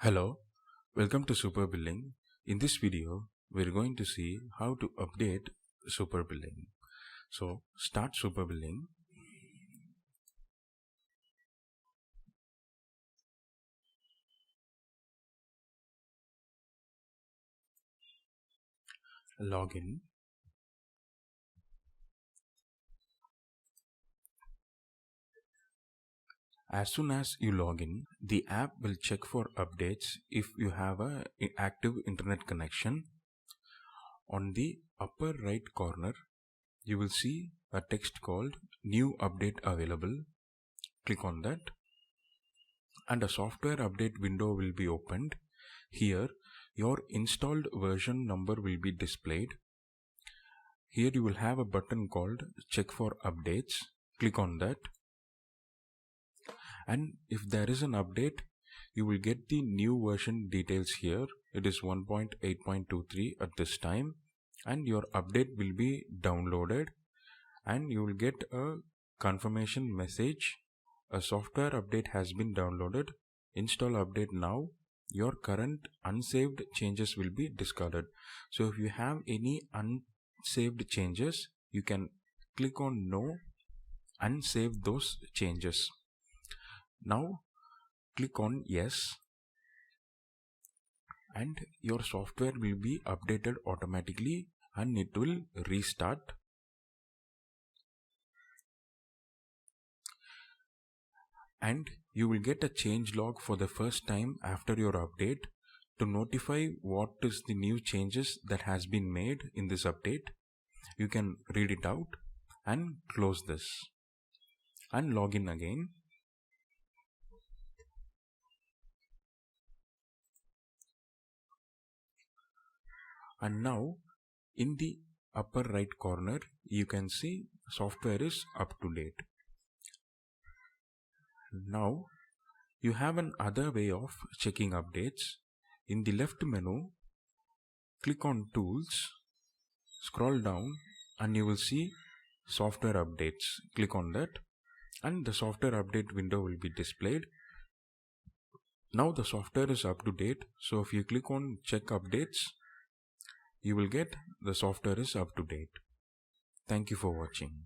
Hello, welcome to Super Billing. In this video, we're going to see how to update Super Billing. So, start Super Billing. Login. As soon as you log in, the app will check for updates if you have an active internet connection. On the upper right corner, you will see a text called New Update Available. Click on that and a software update window will be opened. Here, your installed version number will be displayed. Here you will have a button called Check for Updates. Click on that. And if there is an update, you will get the new version details here. It is 1.8.23 at this time. And your update will be downloaded. And you will get a confirmation message. A software update has been downloaded. Install update now. Your current unsaved changes will be discarded. So if you have any unsaved changes, you can click on No and save those changes. Now click on Yes and your software will be updated automatically and it will restart. And you will get a change log for the first time after your update to notify what is the new changes that has been made in this update. You can read it out and close this and log in again. And now in the upper right corner, you can see software is up to date. Now you have another way of checking updates. In the left menu, click on Tools, scroll down and you will see Software Updates. Click on that and the software update window will be displayed. Now the software is up to date. So if you click on Check Updates, you will get the software is up to date. Thank you for watching.